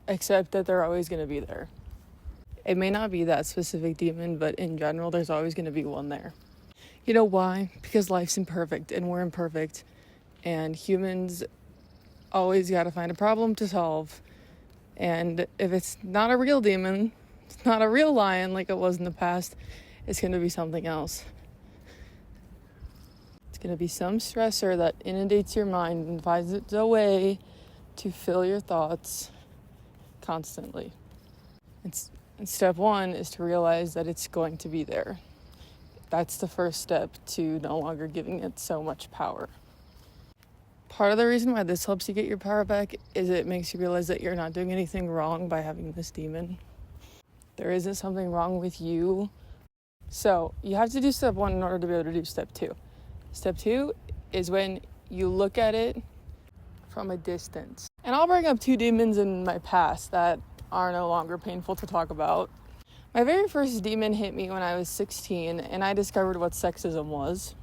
except that they're always going to be there. It may not be that specific demon, but in general, there's always going to be one there. You know why? Because life's imperfect and we're imperfect, and humans always got to find a problem to solve. And if it's not a real demon, it's not a real lion like it was in the past, it's going to be something else. It's going to be some stressor that inundates your mind and finds its a way to fill your thoughts constantly. And step one is to realize that it's going to be there. That's the first step to no longer giving it so much power. Part of the reason why this helps you get your power back is it makes you realize that you're not doing anything wrong by having this demon. There isn't something wrong with you. So you have to do step one in order to be able to do step two. Step two is when you look at it from a distance. And I'll bring up 2 demons in my past that are no longer painful to talk about. My very first demon hit me when I was 16, and I discovered what sexism was.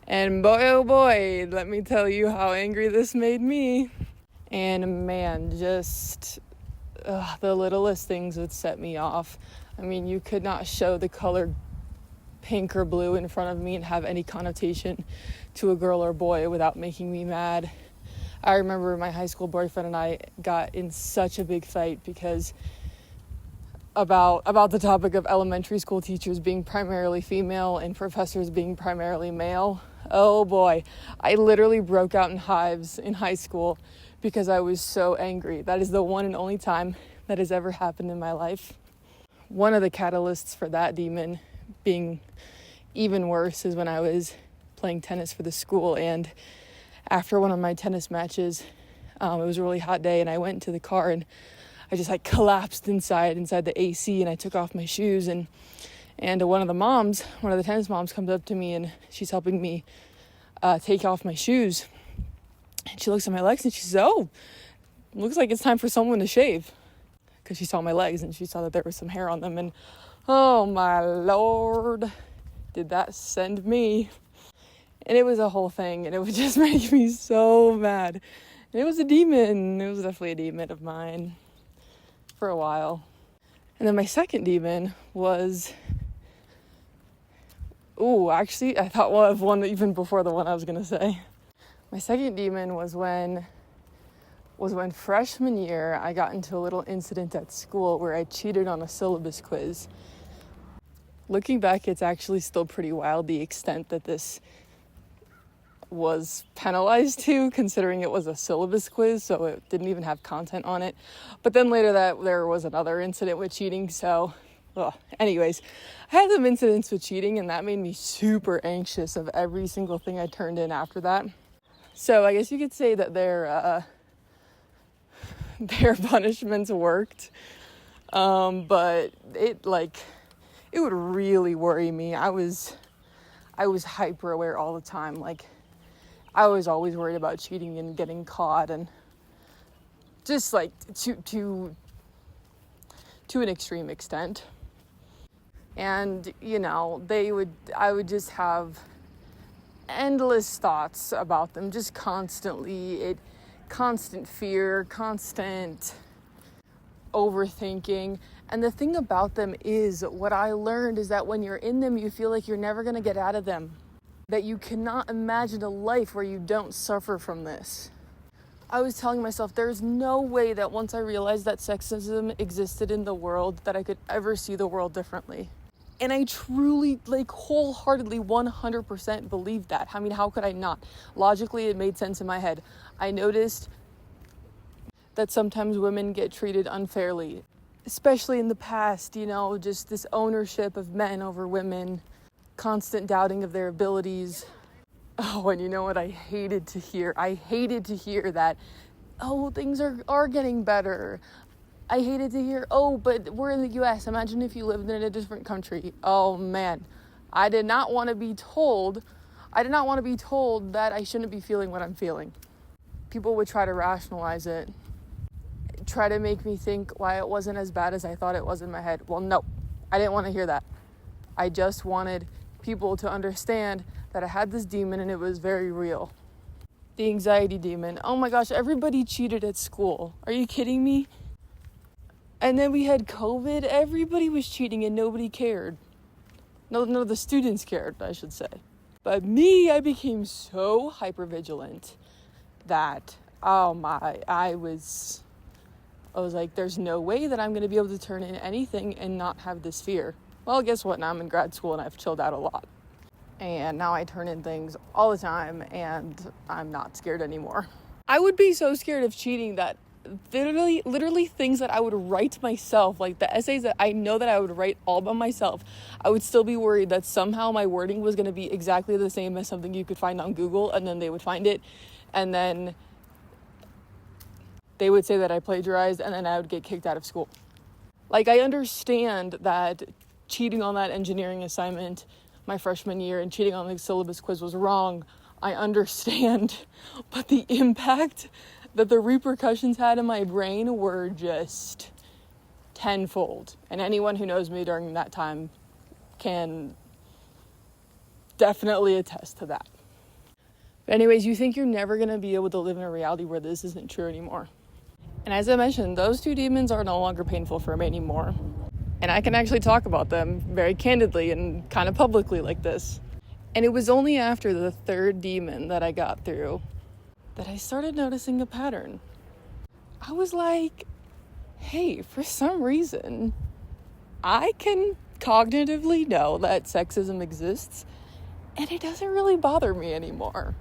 And boy, oh boy, let me tell you how angry this made me. And man, just the littlest things would set me off. I mean, you could not show the color pink or blue in front of me and have any connotation to a girl or boy without making me mad. I remember my high school boyfriend and I got in such a big fight because about the topic of elementary school teachers being primarily female and professors being primarily male. Oh boy, I literally broke out in hives in high school because I was so angry. That is the one and only time that has ever happened in my life. One of the catalysts for that demon being even worse is when I was playing tennis for the school, and after one of my tennis matches, it was a really hot day, and I went to the car and I just collapsed inside the AC, and I took off my shoes, and one of the tennis moms comes up to me and she's helping me take off my shoes, and she looks at my legs and she says, "Oh, looks like it's time for someone to shave," because she saw my legs and she saw that there was some hair on them, and oh my Lord, did that send me. And it was a whole thing, and it would just make me so mad. And it was a demon. It was definitely a demon of mine for a while. And then my second demon was... actually, I thought of one even before the one I was going to say. My second demon was when freshman year I got into a little incident at school where I cheated on a syllabus quiz. Looking back, it's actually still pretty wild the extent that this was penalized to, considering it was a syllabus quiz, so it didn't even have content on it. But then later there was another incident with cheating, so anyways, I had some incidents with cheating, and that made me super anxious of every single thing I turned in after that. So I guess you could say that their punishments worked, but it would really worry me. I was hyper aware all the time. I was always worried about cheating and getting caught, and just to an extreme extent. And I would just have endless thoughts about them, just constantly. Constant fear, constant overthinking. And the thing about them is, what I learned is that when you're in them, you feel like you're never going to get out of them. That you cannot imagine a life where you don't suffer from this. I was telling myself there's no way that once I realized that sexism existed in the world that I could ever see the world differently. And I truly, wholeheartedly, 100% believed that. I mean, how could I not? Logically, it made sense in my head. I noticed that sometimes women get treated unfairly, especially in the past, just this ownership of men over women, constant doubting of their abilities. Oh, and you know what I hated to hear? I hated to hear that, things are getting better. I hated to hear, but we're in the U.S. Imagine if you lived in a different country. Oh, man. I did not want to be told that I shouldn't be feeling what I'm feeling. People would try to rationalize it, try to make me think why it wasn't as bad as I thought it was in my head. Well, no, I didn't want to hear that. I just wanted people to understand that I had this demon and it was very real. The anxiety demon. Oh my gosh, everybody cheated at school. Are you kidding me? And then we had COVID. Everybody was cheating and nobody cared. None of the students cared, I should say. But me, I became so hypervigilant that, I was like, there's no way that I'm going to be able to turn in anything and not have this fear. Well, guess what? Now I'm in grad school and I've chilled out a lot. And now I turn in things all the time and I'm not scared anymore. I would be so scared of cheating that literally things that I would write myself, like the essays that I know that I would write all by myself, I would still be worried that somehow my wording was going to be exactly the same as something you could find on Google, and then they would find it, and then they would say that I plagiarized, and then I would get kicked out of school. Like, I understand that cheating on that engineering assignment my freshman year and cheating on the syllabus quiz was wrong. I understand, but the impact that the repercussions had in my brain were just tenfold. And anyone who knows me during that time can definitely attest to that. But anyways, you think you're never going to be able to live in a reality where this isn't true anymore. And as I mentioned, those two demons are no longer painful for me anymore. And I can actually talk about them very candidly and kind of publicly like this. And it was only after the third demon that I got through that I started noticing a pattern. I was like, hey, for some reason, I can cognitively know that sexism exists, and it doesn't really bother me anymore.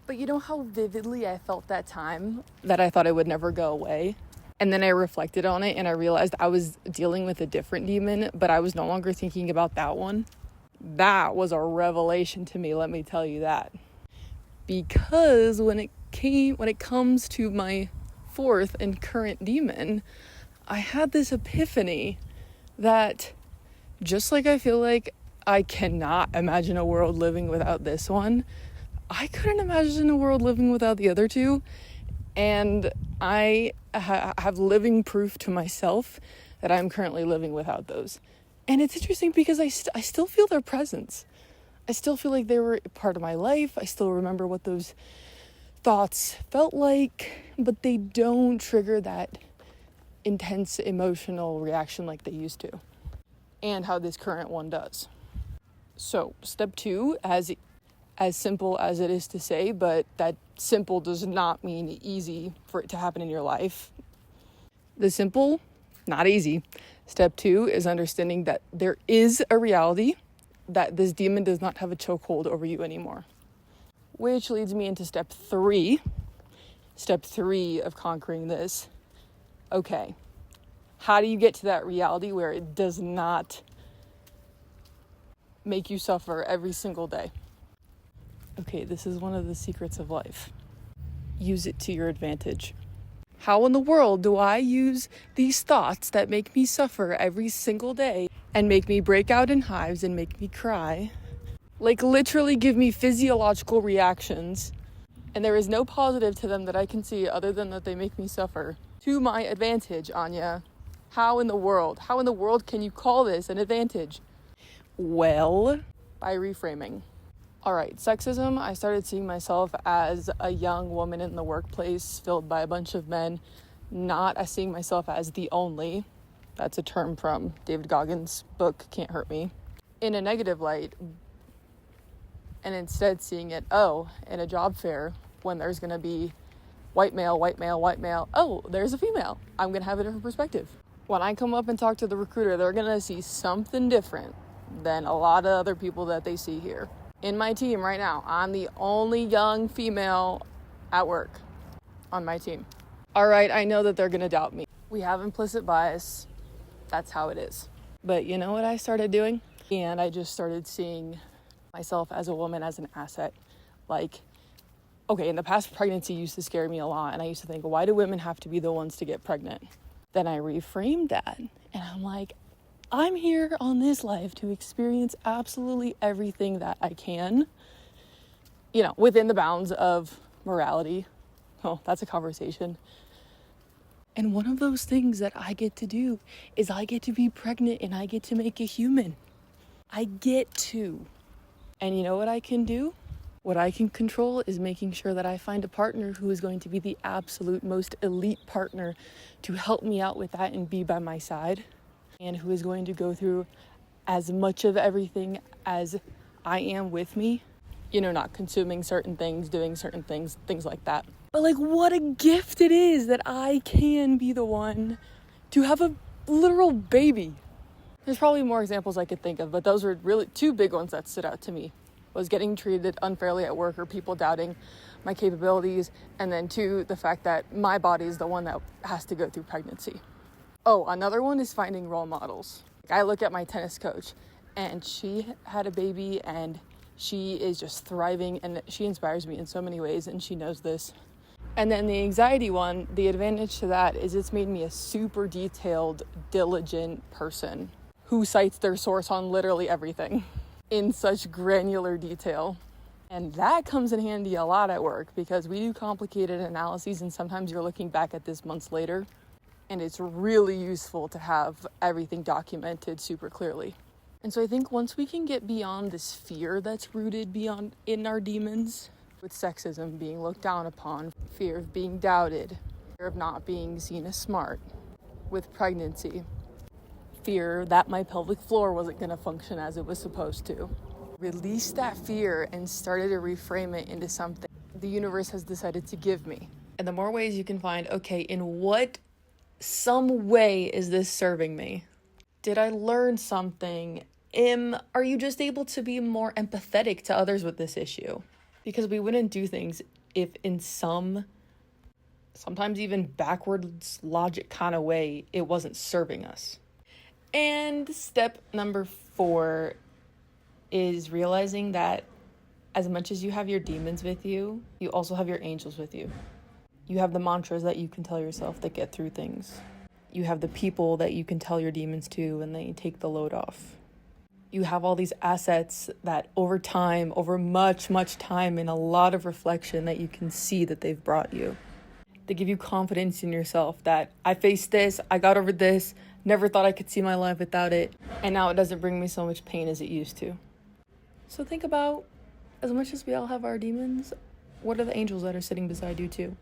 But you know how vividly I felt that time that I thought it would never go away? And then I reflected on it and I realized I was dealing with a different demon, but I was no longer thinking about that one. That was a revelation to me, let me tell you that. Because when it comes to my fourth and current demon, I had this epiphany that just like I feel like I cannot imagine a world living without this one, I couldn't imagine a world living without the other two. And I have living proof to myself that I'm currently living without those. And it's interesting because I still feel their presence. I still feel like they were part of my life. I still remember what those thoughts felt like, but they don't trigger that intense emotional reaction like they used to, and how this current one does. So step 2, as simple as it is to say, but that simple does not mean easy for it to happen in your life. The simple, not easy. Step 2 is understanding that there is a reality that this demon does not have a chokehold over you anymore. Which leads me into step 3. Step 3 of conquering this. Okay, how do you get to that reality where it does not make you suffer every single day? Okay, this is one of the secrets of life. Use it to your advantage. How in the world do I use these thoughts that make me suffer every single day and make me break out in hives and make me cry? Like literally give me physiological reactions, and there is no positive to them that I can see other than that they make me suffer. To my advantage, Anya. How in the world can you call this an advantage? Well, by reframing. All right, sexism, I started seeing myself as a young woman in the workplace filled by a bunch of men, not as seeing myself as the only. That's a term from David Goggins' book, Can't Hurt Me. In a negative light, and instead seeing it, in a job fair, when there's going to be white male, there's a female. I'm going to have a different perspective. When I come up and talk to the recruiter, they're going to see something different than a lot of other people that they see here. In my team right now, I'm the only young female at work on my team. All right, I know that they're going to doubt me. We have implicit bias. That's how it is. But you know what I started doing? And I just started seeing myself as a woman as an asset. Like, okay, in the past, pregnancy used to scare me a lot. And I used to think, why do women have to be the ones to get pregnant? Then I reframed that. And I'm like, I'm here on this life to experience absolutely everything that I can, within the bounds of morality. Oh, that's a conversation. And one of those things that I get to do is I get to be pregnant and I get to make a human. I get to. And you know what I can do? What I can control is making sure that I find a partner who is going to be the absolute most elite partner to help me out with that and be by my side, and who is going to go through as much of everything as I am with me. You know, not consuming certain things, doing certain things, things like that. But like, what a gift it is that I can be the one to have a literal baby. There's probably more examples I could think of, but those were really two big ones that stood out to me. Was getting treated unfairly at work, or people doubting my capabilities, and then two, the fact that my body is the one that has to go through pregnancy. Oh, another one is finding role models. I look at my tennis coach, and she had a baby, and she is just thriving, and she inspires me in so many ways, and she knows this. And then the anxiety one, the advantage to that is it's made me a super detailed, diligent person who cites their source on literally everything in such granular detail. And that comes in handy a lot at work, because we do complicated analyses, and sometimes you're looking back at this months later, and it's really useful to have everything documented super clearly. And so I think once we can get beyond this fear that's rooted in our demons, with sexism, being looked down upon, fear of being doubted, fear of not being seen as smart, with pregnancy, fear that my pelvic floor wasn't going to function as it was supposed to. Release that fear and started to reframe it into something the universe has decided to give me. And the more ways you can find, okay, in what some way is this serving me? Did I learn something? Are you just able to be more empathetic to others with this issue? Because we wouldn't do things if in sometimes even backwards logic kind of way, it wasn't serving us. And step number 4 is realizing that as much as you have your demons with you, you also have your angels with you. You have the mantras that you can tell yourself that get through things. You have the people that you can tell your demons to, and they take the load off. You have all these assets that over time, over much, much time, and a lot of reflection that you can see that they've brought you. They give you confidence in yourself that I faced this, I got over this, never thought I could see my life without it, and now it doesn't bring me so much pain as it used to. So think about, as much as we all have our demons, what are the angels that are sitting beside you too?